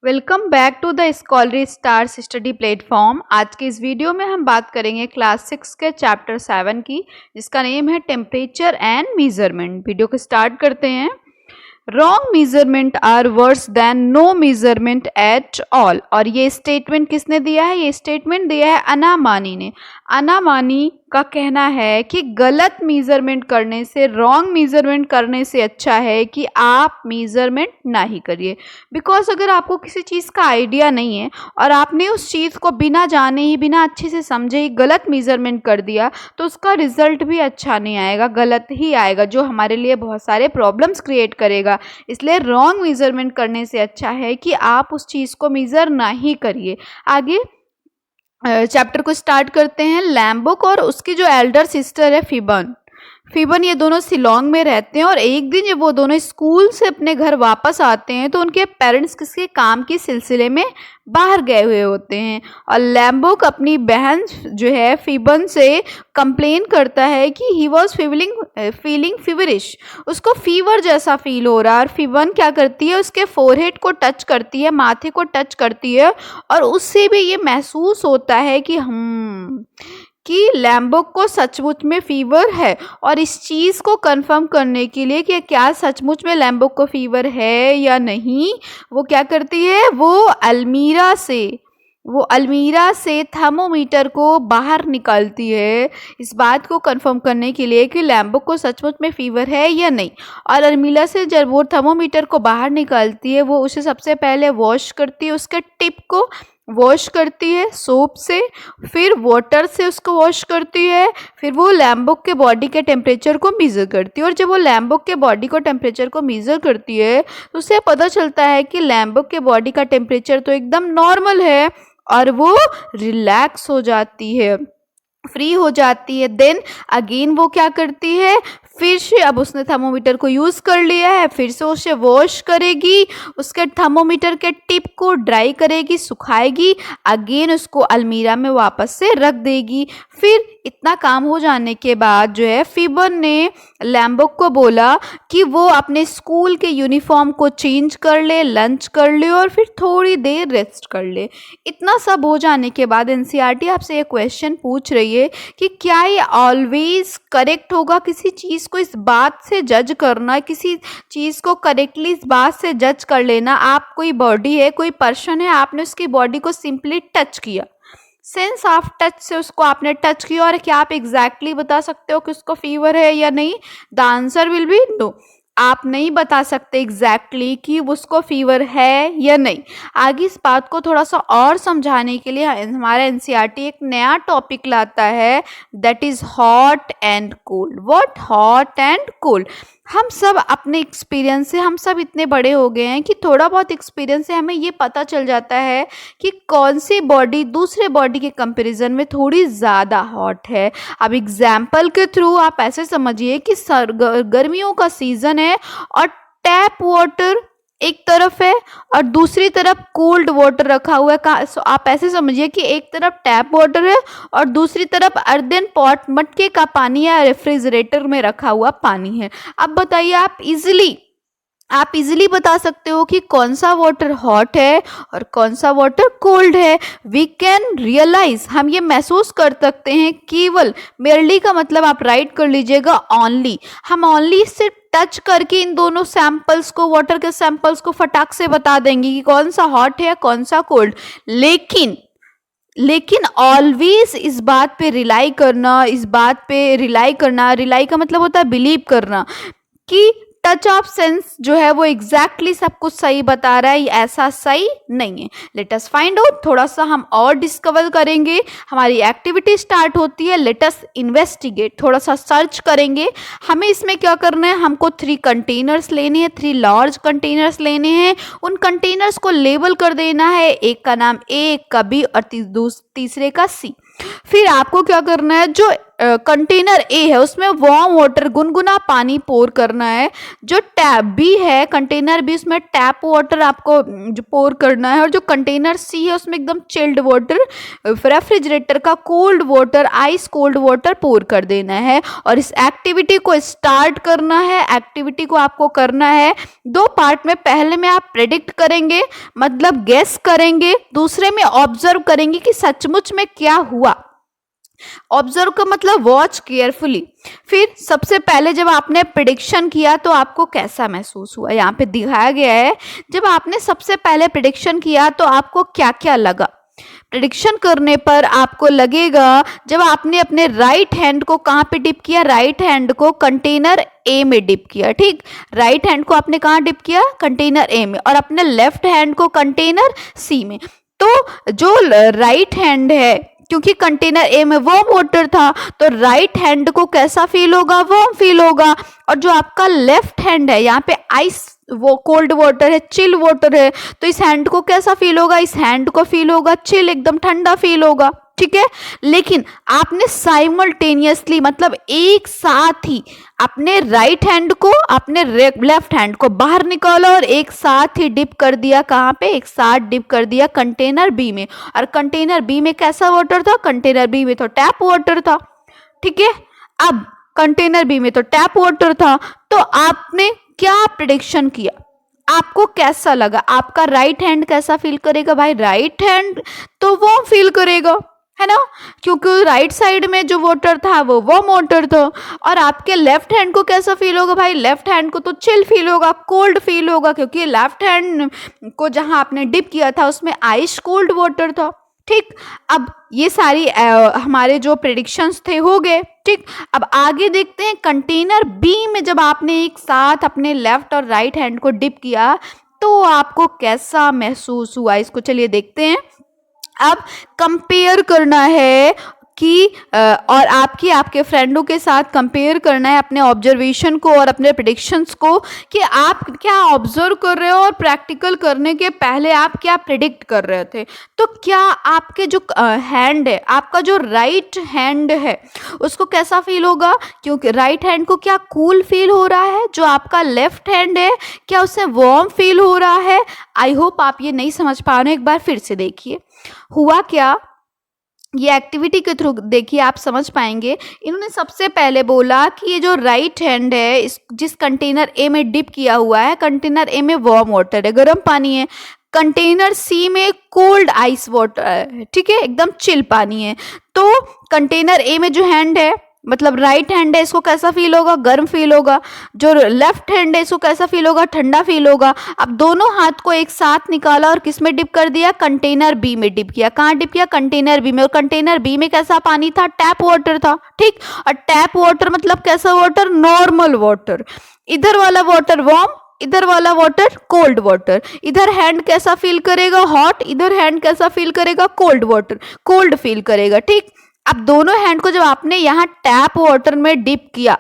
Welcome back to the scholarly stars study platform. आज के इस वीडियो में हम बात करेंगे क्लास 6 के चैप्टर 7 की, जिसका नेम है टेम्परेचर एंड मेजरमेंट। वीडियो को स्टार्ट करते हैं। Wrong measurement are worse than no measurement at all. और ये स्टेटमेंट किसने दिया है? ये स्टेटमेंट दिया है अनामानी ने। अनामानी का कहना है कि गलत मेजरमेंट करने से, रॉन्ग मेजरमेंट करने से अच्छा है कि आप मेजरमेंट ना ही करिए। बिकॉज अगर आपको किसी चीज़ का आइडिया नहीं है और आपने उस चीज़ को बिना जाने ही, बिना अच्छे से समझे ही गलत मेजरमेंट कर दिया, तो उसका रिजल्ट भी अच्छा नहीं आएगा, गलत ही आएगा, जो हमारे लिए बहुत सारे प्रॉब्लम्स क्रिएट करेगा। इसलिए रॉन्ग मेजरमेंट करने से अच्छा है कि आप उस चीज़ को मेजर ना ही करिए। आगे चैप्टर को स्टार्ट करते हैं। लैम्बुक और उसकी जो एल्डर सिस्टर है फिबन, ये दोनों शिलोंग में रहते हैं। और एक दिन जब वो दोनों स्कूल से अपने घर वापस आते हैं तो उनके पेरेंट्स किसी काम के सिलसिले में बाहर गए हुए होते हैं। और लैम्बुक अपनी बहन जो है फिबन से कंप्लेन करता है कि ही वॉज फीलिंग फीवरिश, उसको फीवर जैसा फील हो रहा है। और फिबन क्या करती है, उसके फोरहेड को टच करती है, माथे को टच करती है, और उससे भी ये महसूस होता है कि लैम्बुक को सचमुच में फीवर है। और इस चीज़ को कंफर्म करने के लिए कि क्या सचमुच में लैम्बुक को फीवर है या नहीं, वो क्या करती है, वो अलमीरा से थर्मोमीटर को बाहर निकालती है, इस बात को कंफर्म करने के लिए कि लैम्बुक को सचमुच में फीवर है या नहीं। और अलमीरा से जब वो थर्मोमीटर को बाहर निकालती है, वो उसे सबसे पहले वॉश करती है, उसके टिप को वॉश करती है सोप से, फिर वाटर से उसको वॉश करती है, फिर वो लैम्बुक के बॉडी के टेम्परेचर को मेज़र करती है। और जब वो लैम्बुक के बॉडी को टेम्परेचर को मेज़र करती है तो उसे पता चलता है कि लैम्बुक के बॉडी का टेम्परेचर तो एकदम नॉर्मल है, और वो रिलैक्स हो जाती है, फ्री हो जाती है। देन अगेन वो क्या करती है, फिर से, अब उसने थर्मोमीटर को यूज़ कर लिया है, फिर से उसे वॉश करेगी, उसके थर्मोमीटर के टिप को ड्राई करेगी, सुखाएगी, अगेन उसको अलमीरा में वापस से रख देगी। फिर इतना काम हो जाने के बाद जो है फिबन ने लैम्बुक को बोला कि वो अपने स्कूल के यूनिफॉर्म को चेंज कर ले, लंच कर ले, और फिर थोड़ी देर रेस्ट कर ले। इतना सब हो जाने के बाद एनसीईआरटी आपसे ये क्वेश्चन पूछ रही है कि क्या ये ऑलवेज करेक्ट होगा किसी चीज़ को इस बात से जज करना, किसी चीज़ को करेक्टली इस बात से जज कर लेना। आप कोई बॉडी है, कोई पर्सन है, आपने उसकी बॉडी को सिंपली टच किया, सेंस ऑफ टच से उसको आपने टच किया, और क्या आप एग्जैक्टली बता सकते हो कि उसको फीवर है या नहीं? The answer will be no. आप नहीं बता सकते एग्जैक्टली कि उसको फीवर है या नहीं। आगे इस बात को थोड़ा सा और समझाने के लिए हमारा एनसीईआरटी एक नया टॉपिक लाता है, that is hot and cold. What? Hot and cold. हम सब अपने एक्सपीरियंस से, हम सब इतने बड़े हो गए हैं कि थोड़ा बहुत एक्सपीरियंस से हमें ये पता चल जाता है कि कौन सी बॉडी दूसरे बॉडी के कंपैरिजन में थोड़ी ज़्यादा हॉट है। अब एग्जाम्पल के थ्रू आप ऐसे समझिए कि गर्मियों का सीज़न है और टैप वाटर एक तरफ है और दूसरी तरफ कोल्ड वाटर रखा हुआ है। आप ऐसे समझिए कि एक तरफ टैप वाटर है और दूसरी तरफ अर्दन पॉट मटके का पानी या रेफ्रिजरेटर में रखा हुआ पानी है। अब बताइए, आप इजीली बता सकते हो कि कौन सा वाटर हॉट है और कौन सा वाटर कोल्ड है। वी कैन रियलाइज, हम ये महसूस कर सकते हैं केवल। मेरली का मतलब आप राइट कर लीजिएगा ऑनली। हम ऑनली से टच करके इन दोनों सैंपल्स को, वाटर के सैंपल्स को फटाक से बता देंगे कि कौन सा हॉट है कौन सा कोल्ड। लेकिन ऑलवेज इस बात पे रिलाई करना, रिलाई का मतलब होता है बिलीव करना, कि टच ऑफ सेंस जो है वो एग्जैक्टली सब कुछ सही बता रहा है, ऐसा सही नहीं है। लेट अस फाइंड आउट, थोड़ा सा हम और डिस्कवर करेंगे। हमारी एक्टिविटी स्टार्ट होती है, लेट अस इन्वेस्टिगेट, थोड़ा सा सर्च करेंगे। हमें इसमें क्या करना है, हमको 3 कंटेनर्स लेने हैं, 3 लार्ज कंटेनर्स लेने हैं। उन कंटेनर्स को लेबल कर देना है, एक का नाम ए, एक का बी और तीसरे का सी। फिर आपको क्या करना है, जो कंटेनर ए है उसमें वार्म वाटर गुनगुना पानी पोर करना है। जो टैप बी है कंटेनर बी उसमें टैप वाटर आपको जो पोर करना है। और जो कंटेनर सी है उसमें एकदम चिल्ड वाटर रेफ्रिजरेटर का cold water ice cold water pour कर देना है। और इस एक्टिविटी को स्टार्ट करना है। एक्टिविटी को आपको करना है 2 पार्ट में। पहले में आप प्रेडिक्ट करेंगे मतलब गेस करेंगे, दूसरे में ऑब्जर्व करेंगे कि सचमुच में क्या हुआ। ऑब्जर्व का मतलब वॉच केयरफुली। फिर सबसे पहले जब आपने प्रिडिक्शन किया तो आपको कैसा महसूस हुआ, यहाँ पे दिखाया गया है। जब आपने सबसे पहले प्रिडिक्शन किया तो आपको क्या क्या लगा। प्रिडिक्शन करने पर आपको लगेगा, जब आपने अपने राइट हैंड को कहाँ पे डिप किया, राइट हैंड को कंटेनर ए में डिप किया। ठीक, राइट हैंड को आपने कहाँ डिप किया, कंटेनर ए में, और अपने लेफ्ट हैंड को कंटेनर सी में। तो जो राइट हैंड है, क्योंकि कंटेनर ए में वार्म वाटर था तो राइट हैंड को कैसा फील होगा, वार्म फील होगा। और जो आपका लेफ्ट हैंड है, यहाँ पे आइस वो कोल्ड वाटर है, चिल वाटर है, तो इस हैंड को कैसा फील होगा, इस हैंड को फील होगा चिल, एकदम ठंडा फील होगा। ठीक है, लेकिन आपने साइमल्टेनियसली मतलब एक साथ ही अपने राइट हैंड को अपने लेफ्ट हैंड को बाहर निकाला और एक साथ ही डिप कर दिया। कहाँ पे, एक साथ डिप कर दिया कंटेनर बी में। और कंटेनर बी में कैसा वाटर था, कंटेनर बी में तो टैप वाटर था। ठीक है, अब कंटेनर बी में तो टैप वाटर था, तो आपने क्या प्रिडिक्शन किया, आपको कैसा लगा, आपका राइट हैंड कैसा फील करेगा। भाई राइट हैंड तो वार्म फील करेगा, है ना, क्योंकि राइट साइड में जो वाटर था वो वार्म वाटर था। और आपके लेफ्ट हैंड को कैसा फील होगा, भाई लेफ्ट हैंड को तो चिल फील होगा, कोल्ड फील होगा, क्योंकि लेफ्ट हैंड को जहां आपने डिप किया था उसमें आइस कोल्ड वाटर था। ठीक, अब ये सारी हमारे जो प्रेडिक्शंस थे हो गए। ठीक, अब आगे देखते हैं कंटेनर बी में जब आपने एक साथ अपने लेफ्ट और राइट हैंड को डिप किया तो आपको कैसा महसूस हुआ, इसको चलिए देखते हैं। अब कंपेयर करना है कि और आपके फ्रेंडों के साथ कंपेयर करना है अपने ऑब्जर्वेशन को और अपने प्रेडिक्शंस को, कि आप क्या ऑब्जर्व कर रहे हो और प्रैक्टिकल करने के पहले आप क्या प्रेडिक्ट कर रहे थे। तो क्या आपके जो हैंड है, आपका जो राइट हैंड है उसको कैसा फील होगा, क्योंकि राइट हैंड को क्या कूल फील हो रहा है, जो आपका लेफ्ट हैंड है क्या उसे वार्म फील हो रहा है। आई होप आप ये नहीं समझ पा रहे हो, एक बार फिर से देखिए हुआ क्या। ये एक्टिविटी के थ्रू देखिए आप समझ पाएंगे। इन्होंने सबसे पहले बोला कि ये जो राइट हैंड है जिस कंटेनर ए में डिप किया हुआ है, कंटेनर ए में वार्म वाटर है, गर्म पानी है, कंटेनर सी में कोल्ड आइस वाटर है। ठीक है, एकदम चिल पानी है। तो कंटेनर ए में जो हैंड है मतलब राइट हैंड है, इसको कैसा फील होगा, गर्म फील होगा। जो लेफ्ट हैंड है इसको कैसा फील होगा, ठंडा फील होगा। अब दोनों हाथ को एक साथ निकाला और किस में डिप कर दिया, कंटेनर बी में डिप किया। कहाँ डिप किया, कंटेनर बी में। और कंटेनर बी में कैसा पानी था, टैप वाटर था। ठीक, और टैप वाटर मतलब कैसा वाटर, नॉर्मल वाटर। इधर वाला वाटर वार्म, इधर वाला वाटर कोल्ड वाटर। इधर हैंड कैसा फील करेगा, हॉट, इधर हैंड कैसा फील करेगा, कोल्ड वाटर, कोल्ड फील करेगा। ठीक, अब दोनों हैंड को जब आपने यहाँ टैप वाटर में डिप किया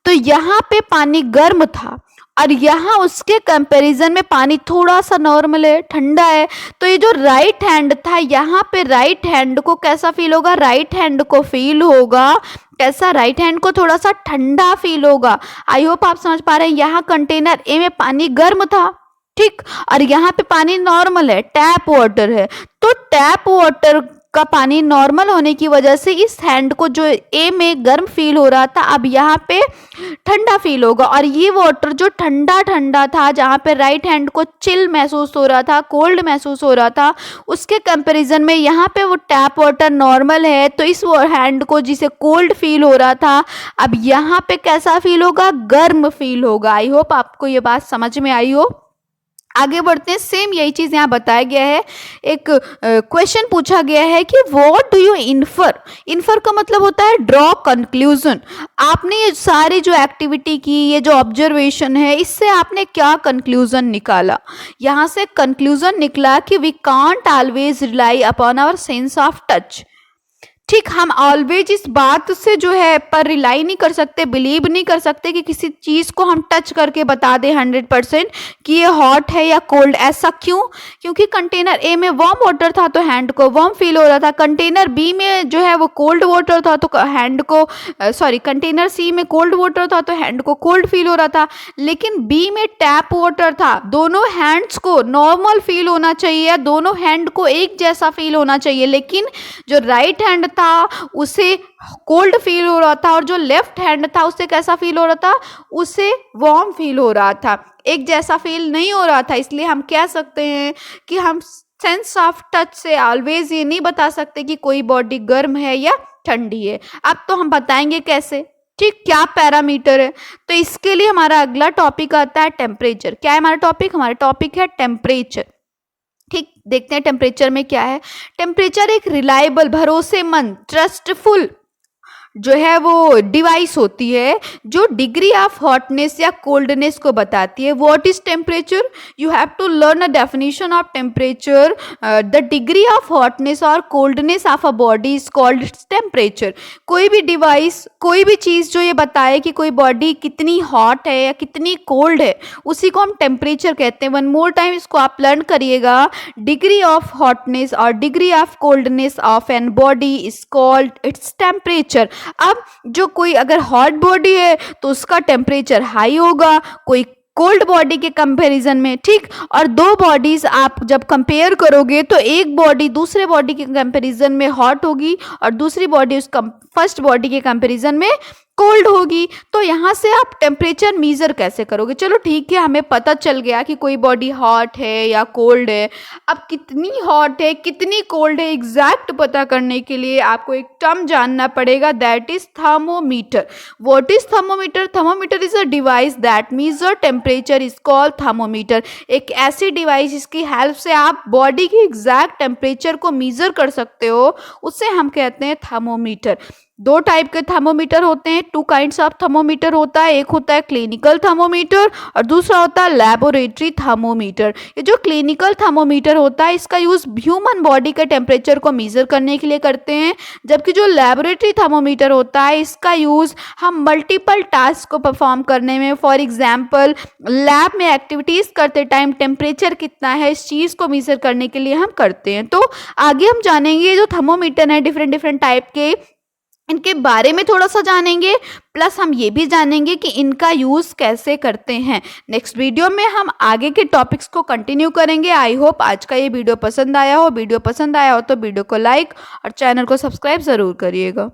तो यहाँ पे पानी गर्म था और यहाँ उसके कंपैरिजन में पानी थोड़ा सा नॉर्मल है, ठंडा है। तो ये जो राइट हैंड था, यहाँ पे राइट हैंड को कैसा फील होगा, राइट हैंड को फील होगा कैसा, राइट हैंड को थोड़ा सा ठंडा फील होगा। आई होप आप समझ पा रहे हैं। यहाँ कंटेनर ए में पानी गर्म था, ठीक, और यहाँ पे पानी नॉर्मल है, टैप वाटर है। तो टैप वाटर का पानी नॉर्मल होने की वजह से इस हैंड को जो ए में गर्म फील हो रहा था अब यहाँ पे ठंडा फील होगा। और ये वाटर जो ठंडा ठंडा था, जहाँ पे राइट हैंड को चिल महसूस हो रहा था, कोल्ड महसूस हो रहा था, उसके कंपैरिजन में यहाँ पे वो टैप वाटर नॉर्मल है। तो इस हैंड को जिसे कोल्ड फील हो रहा था अब यहाँ पे कैसा फील होगा, गर्म फील होगा। आई होप आपको ये बात समझ में आई हो। आगे बढ़ते हैं, सेम यही चीज यहाँ बताया गया है। एक क्वेश्चन पूछा गया है कि what do you infer. Infer का मतलब होता है ड्रॉ कंक्लूजन। आपने ये सारी जो एक्टिविटी की, ये जो ऑब्जर्वेशन है, इससे आपने क्या कंक्लूजन निकाला। यहाँ से कंक्लूजन निकला कि we can't always rely upon our sense of touch. ठीक, हम ऑलवेज इस बात से जो है पर रिलाई नहीं कर सकते, बिलीव नहीं कर सकते कि किसी चीज़ को हम टच करके बता दें 100% कि ये हॉट है या कोल्ड। ऐसा क्यों? क्योंकि कंटेनर ए में वार्म वाटर था तो हैंड को वार्म फील हो रहा था, कंटेनर बी में जो है वो कोल्ड वाटर था तो हैंड को कंटेनर सी में कोल्ड वाटर था तो हैंड को कोल्ड फील हो रहा था। लेकिन बी में टैप वाटर था, दोनों हैंड्स को नॉर्मल फील होना चाहिए, दोनों हैंड को एक जैसा फील होना चाहिए, लेकिन जो राइट हैंड था उसे कोल्ड फील हो रहा था और जो लेफ्ट हैंड था उसे कैसा फील हो रहा था, उसे वार्म फील हो रहा था, एक जैसा फील नहीं हो रहा था। इसलिए हम कह सकते हैं कि हम सेंस ऑफ टच से ऑलवेज ये नहीं बता सकते कि कोई बॉडी गर्म है या ठंडी है। अब तो हम बताएंगे कैसे, ठीक, क्या पैरामीटर है। तो इसके लिए हमारा अगला टॉपिक आता है टेम्परेचर। क्या है हमारा टॉपिक? हमारा टॉपिक है टेम्परेचर। ठीक, देखते हैं टेम्परेचर में क्या है। टेम्परेचर एक रिलायबल, भरोसेमंद, ट्रस्टफुल जो है वो डिवाइस होती है जो डिग्री ऑफ हॉटनेस या कोल्डनेस को बताती है। What is temperature? You have to learn a definition of temperature. The degree of hotness और coldness of a body is called temperature. कोई भी डिवाइस, कोई भी चीज़ जो ये बताए कि कोई बॉडी कितनी हॉट है या कितनी कोल्ड है, उसी को हम टेम्परेचर कहते हैं। वन मोर टाइम इसको आप लर्न करिएगा। डिग्री ऑफ हॉटनेस और degree of coldness of an body is called its temperature. अब जो कोई अगर हॉट बॉडी है तो उसका टेम्परेचर हाई होगा, कोई कोल्ड बॉडी के कंपैरिजन में, ठीक। और दो बॉडीज आप जब कंपेयर करोगे तो एक बॉडी दूसरे बॉडी के कंपैरिजन में हॉट होगी और दूसरी बॉडी उस फर्स्ट बॉडी के कंपैरिजन में कोल्ड होगी। तो यहाँ से आप टेम्परेचर मीजर कैसे करोगे? चलो ठीक है, हमें पता चल गया कि कोई बॉडी हॉट है या कोल्ड है। अब कितनी हॉट है कितनी कोल्ड है एग्जैक्ट पता करने के लिए आपको एक टर्म जानना पड़ेगा, that is thermometer. What is thermometer? Thermometer is a device that measure temperature is called thermometer. एक ऐसी डिवाइस जिसकी हेल्प से आप बॉडी की एग्जैक्ट टेम्परेचर को मीजर कर सकते हो, उसे हम कहते हैं थर्मोमीटर। दो टाइप के थर्मोमीटर होते हैं, टू काइंड्स ऑफ थर्मोमीटर होता है। एक होता है क्लिनिकल थर्मोमीटर और दूसरा होता है लैबोरेटरी थर्मोमीटर। ये जो क्लिनिकल थर्मोमीटर होता है इसका यूज ह्यूमन बॉडी के टेम्परेचर को मेजर करने के लिए करते हैं, जबकि जो लैबोरेटरी थर्मोमीटर होता है इसका यूज हम मल्टीपल टास्क को परफॉर्म करने में, फॉर एग्जाम्पल लैब में एक्टिविटीज करते टाइम टेम्परेचर कितना है इस चीज को मेजर करने के लिए हम करते हैं। तो आगे हम जानेंगे जो थर्मोमीटर है डिफरेंट टाइप के, इनके बारे में थोड़ा सा जानेंगे, प्लस हम ये भी जानेंगे कि इनका यूज़ कैसे करते हैं। नेक्स्ट वीडियो में हम आगे के टॉपिक्स को कंटिन्यू करेंगे। आई होप आज का ये वीडियो पसंद आया हो। वीडियो पसंद आया हो तो वीडियो को लाइक और चैनल को सब्सक्राइब ज़रूर करिएगा।